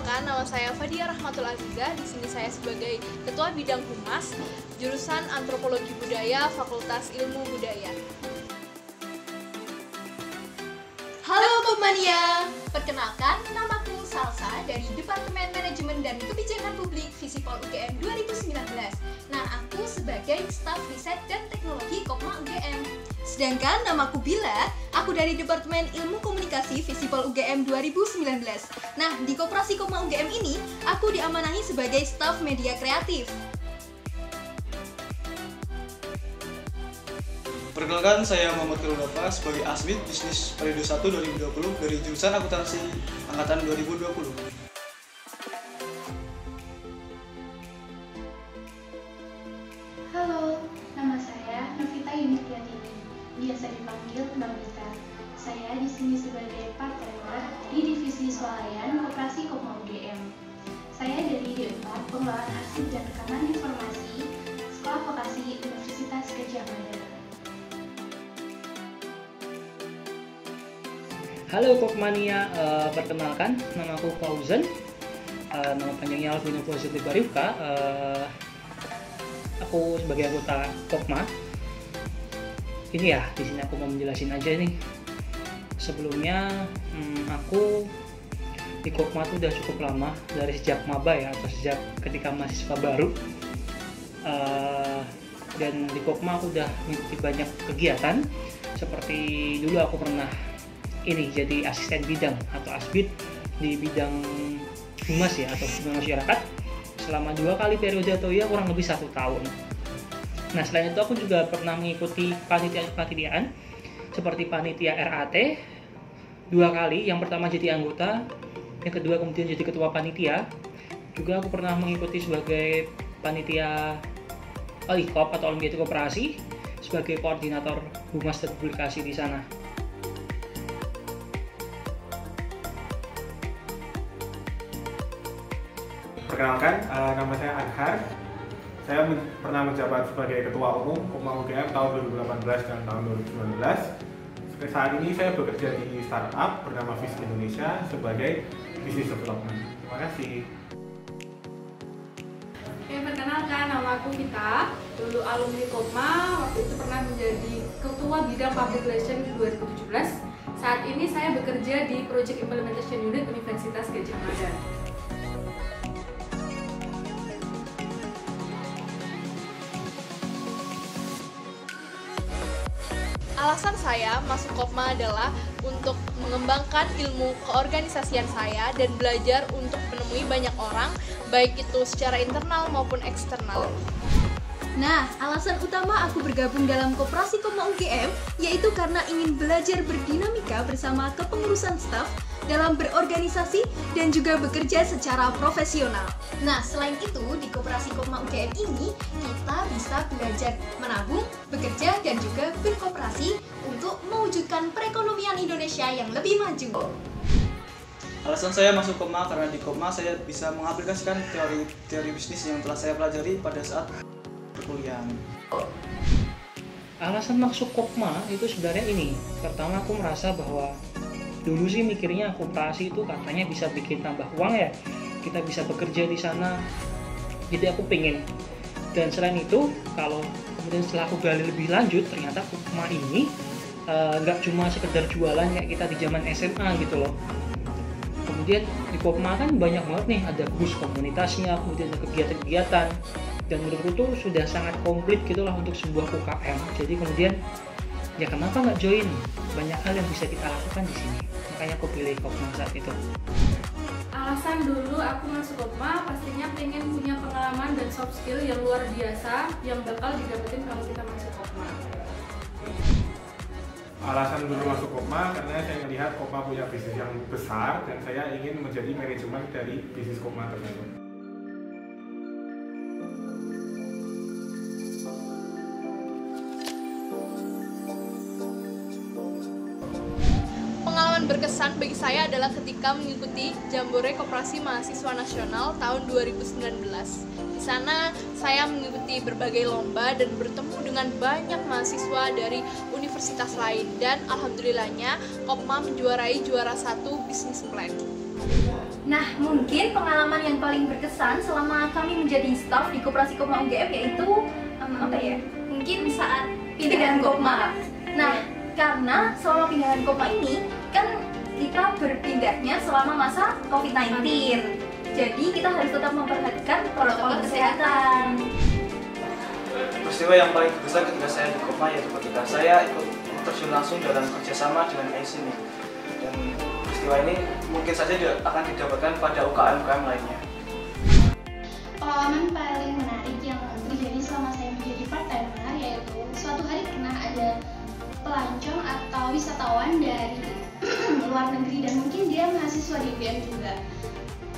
Perkenalkan, nama saya Fadia Rahmatul Aziza. Di sini saya sebagai Ketua Bidang Humas, jurusan Antropologi Budaya, Fakultas Ilmu Budaya. Halo Kopmania, perkenalkan namaku Salsa dari Departemen Manajemen dan Kebijakan Publik Visipol UGM 2019. Nah, aku sebagai staf riset dan teknologi Kopma UGM. Sedangkan namaku Bila, aku dari Departemen Ilmu Komunikasi Visipol UGM 2019. Nah, di Koperasi Kopma UGM ini, aku diamanahi sebagai staf media kreatif. Perkenalkan, saya Muhammad Khairul sebagai Asbid Bisnis Periode 1 2020 dari jurusan Akuntansi Angkatan 2020. Halo, nama saya Novita Yunityatini, biasa dipanggil Mbak Mita. Saya di sini sebagai part-timer di Divisi Swalayan Koperasi Kopma UGM. Saya dari D4 Pengelolaan Arsip dan Rekaman Informasi, Sekolah Vokasi Universitas Gadjah Mada. Halo Kopmania, perkenalkan nama aku Fauzan, nama panjangnya Alvino Fauzan Barifka. Aku sebagai anggota Kopma. Ini ya, di sini aku mau menjelasin aja nih. Sebelumnya aku di Kopma tuh udah cukup lama, dari sejak maba ya, atau sejak ketika mahasiswa baru. Dan di Kopma aku udah mengikuti banyak kegiatan. Seperti dulu aku pernah jadi asisten bidang atau asbid di bidang humas ya, atau hubungan masyarakat selama 2 kali periode atau ya kurang lebih 1 tahun. Nah, selain itu aku juga pernah mengikuti panitiaan seperti panitia RAT 2 kali. Yang pertama jadi anggota, yang kedua kemudian jadi ketua panitia. Juga aku pernah mengikuti sebagai panitia Olikop atau Olimpiade Koperasi sebagai koordinator humas dan publikasi di sana. Perkenalkan, nama saya Anhar. Saya pernah menjabat sebagai Ketua Umum Kopma UGM tahun 2018 dan tahun 2019. Saat ini saya bekerja di startup bernama Vis Indonesia sebagai Business Development. Terima kasih. Perkenalkan, nama aku Vita. Dulu alumni Kopma, waktu itu pernah menjadi Ketua Bidang Public Relations 2017. Saat ini saya bekerja di Project Implementation Unit Universitas Gadjah Mada. Alasan saya masuk Kopma adalah untuk mengembangkan ilmu keorganisasian saya dan belajar untuk menemui banyak orang, baik itu secara internal maupun eksternal. Nah, alasan utama aku bergabung dalam Koperasi Kopma UGM yaitu karena ingin belajar berdinamika bersama kepengurusan staf dalam berorganisasi dan juga bekerja secara profesional. Nah, selain itu, di Koperasi Kopma UGM ini, kita bisa belajar menabung, bekerja, dan juga berkooperasi untuk mewujudkan perekonomian Indonesia yang lebih maju. Alasan saya masuk Kopma karena di Kopma saya bisa mengaplikasikan teori bisnis yang telah saya pelajari pada saat perkuliahan. Alasan masuk Kopma itu sebenarnya ini. Pertama, aku merasa bahwa dulu sih mikirnya koperasi itu katanya bisa bikin tambah uang ya, kita bisa bekerja di sana, jadi aku pengen. Dan selain itu, kalau kemudian setelah aku gali lebih lanjut, ternyata Kopma ini nggak cuma sekedar jualan kayak kita di zaman SMA gitu loh. Kemudian di Kopma kan banyak banget nih, ada bus komunitasnya, kemudian ada kegiatan-kegiatan, dan menurutku tuh sudah sangat komplit gitulah untuk sebuah UKM. Jadi kemudian ya kenapa nggak join? Banyak hal yang bisa kita lakukan di sini. Makanya aku pilih Kopma saat itu. Alasan dulu aku masuk Kopma pastinya pengen punya pengalaman dan soft skill yang luar biasa yang bakal didapetin kalau kita masuk Kopma. Alasan dulu masuk Kopma karena saya melihat Kopma punya bisnis yang besar dan saya ingin menjadi manajemen dari bisnis Kopma tersebut. Pengalaman berkesan bagi saya adalah ketika mengikuti Jambore Koperasi Mahasiswa Nasional tahun 2019. Di sana saya mengikuti berbagai lomba dan bertemu dengan banyak mahasiswa dari universitas lain, dan alhamdulillahnya Kopma menjuarai juara 1 bisnis plan. Nah, mungkin pengalaman yang paling berkesan selama kami menjadi staf di Koperasi Kopma UGM yaitu mungkin saat pindahan Kopma. Nah, karena selama pindahan Kopma ini kan kita berpindahnya selama masa COVID-19. Jadi kita harus tetap memperhatikan protokol kesehatan. Peristiwa yang paling besar ketika saya di Kopma yaitu ketika saya ikut terjun langsung dalam kerjasama dengan IC nih. Dan peristiwa ini mungkin saja akan didapatkan pada UKM-UKM lainnya. Pengalaman paling menarik yang terjadi selama saya menjadi part-timer yaitu suatu hari pernah ada pelancong atau wisatawan dari luar negeri dan mungkin dia mahasiswa di UGM juga.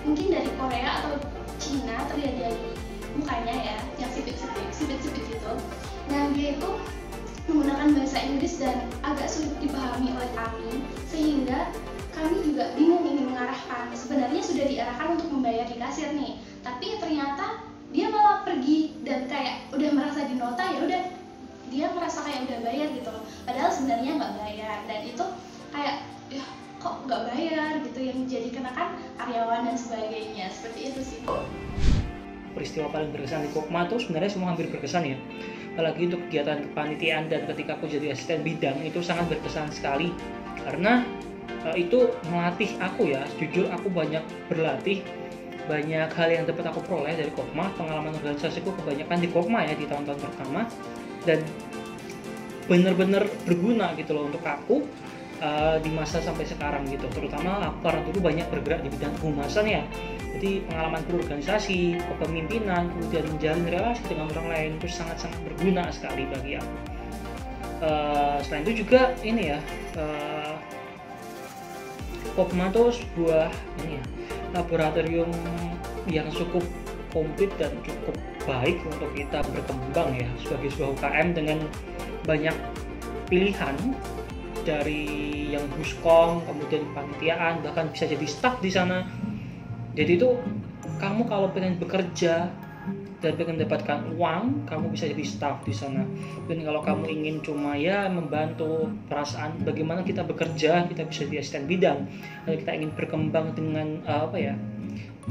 Mungkin dari Korea atau Cina, terlihat dari mukanya ya, yang sipit-sipit gitu. Nah, dia itu menggunakan bahasa Inggris dan agak sulit dipahami oleh kami, sehingga kami juga bingung ingin mengarahkan. Sebenarnya sudah diarahkan untuk membayar di kasir nih, tapi ternyata dia malah pergi dan kayak udah merasa di nota, ya udah dia merasa kayak udah bayar gitu loh. Padahal sebenarnya nggak bayar, dan itu kayak ya kok nggak bayar gitu, yang jadi kenakan karyawan dan sebagainya. Seperti itu sih. Peristiwa paling berkesan di Kopma tuh sebenarnya semua hampir berkesan ya. Apalagi untuk kegiatan kepanitiaan dan ketika aku jadi asisten bidang itu sangat berkesan sekali. Karena itu melatih aku ya, jujur aku banyak berlatih, banyak hal yang dapat aku peroleh dari Kopma. Pengalaman organisasiku kebanyakan di Kopma ya di tahun-tahun pertama, dan benar-benar berguna gitu loh untuk aku di masa sampai sekarang gitu. Terutama aku karena dulu banyak bergerak di bidang kehumasan ya, jadi pengalaman berorganisasi, kepemimpinan, kemudian menjalin relasi dengan orang lain itu sangat-sangat berguna sekali bagi aku. Selain itu juga ini ya, Kopma itu sebuah laboratorium yang cukup komplit dan cukup baik untuk kita berkembang ya sebagai sebuah UKM dengan banyak pilihan, dari yang buskom, kemudian panitiaan, bahkan bisa jadi staf di sana. Jadi itu kamu kalau pengen bekerja dan pengen mendapatkan uang, kamu bisa jadi staf di sana. Dan kalau kamu ingin cuma ya membantu perasaan bagaimana kita bekerja, kita bisa jadi asisten bidang. Kalau kita ingin berkembang dengan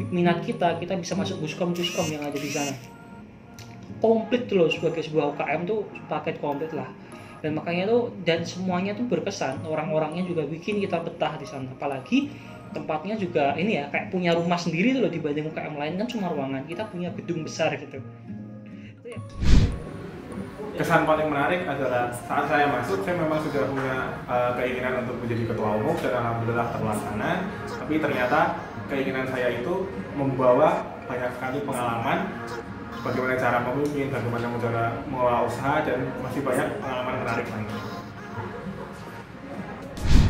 minat kita bisa masuk buskom yang ada di sana. Komplit loh sebagai sebuah UKM tuh paket komplit lah. Dan makanya tuh dan semuanya tuh berkesan, orang-orangnya juga bikin kita betah di sana. Apalagi tempatnya juga ini ya kayak punya rumah sendiri tuh loh, dibanding UKM lain kan cuma ruangan, kita punya gedung besar gitu. Kesan paling menarik adalah saat saya masuk, saya memang sudah punya keinginan untuk menjadi ketua umum dan alhamdulillah terlaksana. Tapi ternyata keinginan saya itu membawa banyak sekali pengalaman, bagaimana cara memimpin, bagaimana cara mengelola usaha, dan masih banyak pengalaman menarik lainnya.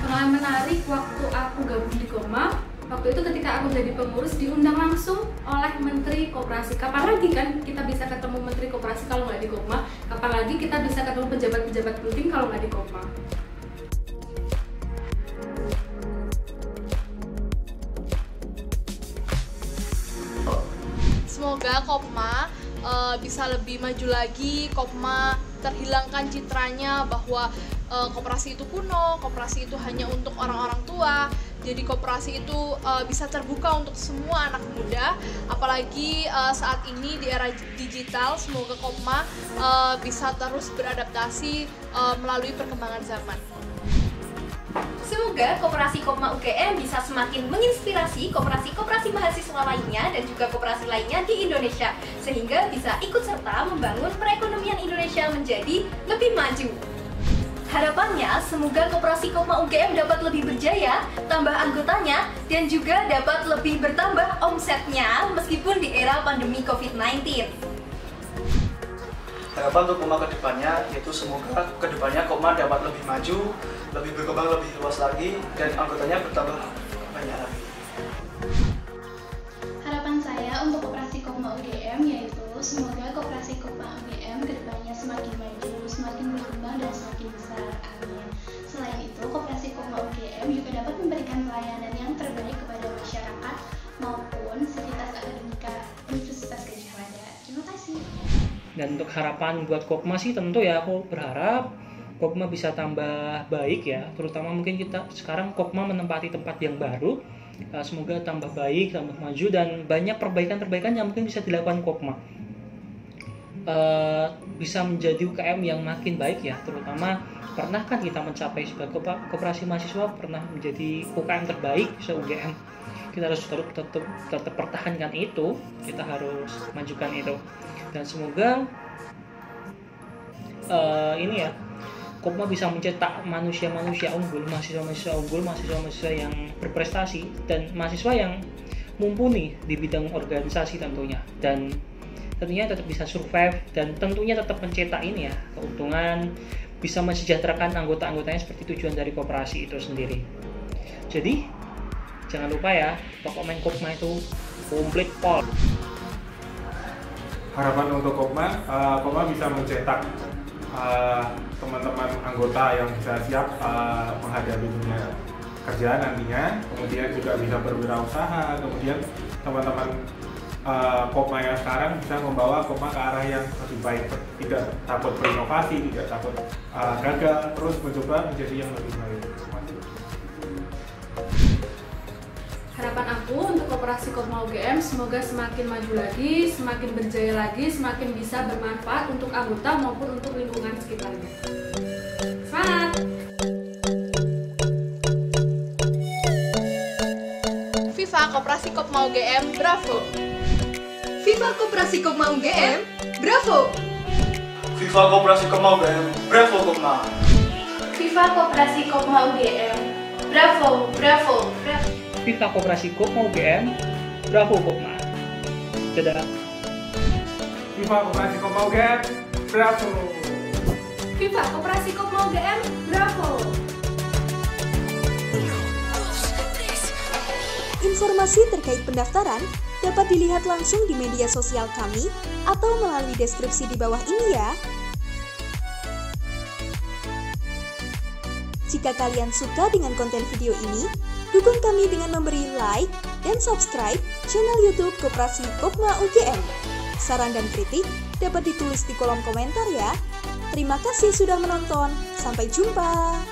Pengalaman menarik waktu aku gabung di Kopma, waktu itu ketika aku jadi pengurus diundang langsung oleh Menteri Koperasi. Kapan lagi kan kita bisa ketemu Menteri Koperasi kalau nggak di Kopma? Kapan lagi kita bisa ketemu pejabat-pejabat penting kalau nggak di Kopma? Semoga Kopma bisa lebih maju lagi, Kopma terhilangkan citranya bahwa koperasi itu kuno, koperasi itu hanya untuk orang-orang tua. Jadi koperasi itu bisa terbuka untuk semua anak muda, apalagi saat ini di era digital. Semoga Kopma bisa terus beradaptasi melalui perkembangan zaman. Semoga Koperasi Kopma UGM bisa semakin menginspirasi koperasi-koperasi mahasiswa lainnya dan juga koperasi lainnya di Indonesia, sehingga bisa ikut serta membangun perekonomian Indonesia menjadi lebih maju. Harapannya, semoga Koperasi Kopma UGM dapat lebih berjaya, tambah anggotanya, dan juga dapat lebih bertambah omsetnya meskipun di era pandemi COVID-19. Harapan untuk Kopma kedepannya yaitu semoga kedepannya Kopma dapat lebih maju, lebih berkembang lebih luas lagi, dan anggotanya bertambah banyak lagi. Harapan saya untuk Koperasi Kopma UGM yaitu semoga Koperasi Kopma UGM kedepannya semakin maju, semakin berkembang, dan semakin besar. Amin. Selain itu, Koperasi Kopma UGM juga dapat memberikan pelayanan yang terbaik kepada masyarakat maupun sivitas akademika Universitas Gadjah Mada. Terima kasih. Dan untuk harapan buat Kopma sih tentu ya aku berharap Kopma bisa tambah baik ya, terutama mungkin kita sekarang Kopma menempati tempat yang baru semoga tambah baik, tambah maju, dan banyak perbaikan-perbaikan yang mungkin bisa dilakukan Kopma. Bisa menjadi UKM yang makin baik ya, terutama pernah kan kita mencapai sebagai koperasi mahasiswa, pernah menjadi UKM terbaik se-UGM. Kita harus tetap pertahankan itu, kita harus majukan itu, dan semoga ini ya, Kopma bisa mencetak manusia-manusia unggul, mahasiswa-mahasiswa unggul, mahasiswa-mahasiswa yang berprestasi, dan mahasiswa yang mumpuni di bidang organisasi tentunya, dan tentunya tetap bisa survive, dan tentunya tetap mencetak ini ya, keuntungan, bisa mensejahterakan anggota-anggotanya seperti tujuan dari koperasi itu sendiri. Jadi jangan lupa ya, pokok main Kopma itu komplit pol. Harapan untuk Kopma bisa mencetak teman-teman anggota yang bisa siap menghadapi dunia kerja nantinya, kemudian juga bisa berwirausaha, kemudian teman-teman Kopma yang sekarang bisa membawa Kopma ke arah yang lebih baik, tidak takut berinovasi, tidak takut gagal, terus mencoba menjadi yang lebih baik. Harapan aku untuk koperasi Kopma UGM semoga semakin maju lagi, semakin berjaya lagi, semakin bisa bermanfaat untuk anggota maupun untuk lingkungan sekitarnya. Semangat! Viva Koperasi Kopma UGM, bravo! Viva Koperasi Kopma UGM, bravo! Viva Koperasi Kopma UGM, bravo Kopma! Viva Koperasi Kopma UGM, bravo, bravo, bravo. Viva Koperasi Kopma UGM, bravo Kopma. Dadah. Viva Koperasi Kopma UGM, bravo! Viva Koperasi Kopma UGM, bravo! Informasi terkait pendaftaran dapat dilihat langsung di media sosial kami atau melalui deskripsi di bawah ini ya. Jika kalian suka dengan konten video ini, dukung kami dengan memberi like dan subscribe channel YouTube Koperasi Kopma UGM. Saran dan kritik dapat ditulis di kolom komentar ya. Terima kasih sudah menonton. Sampai jumpa.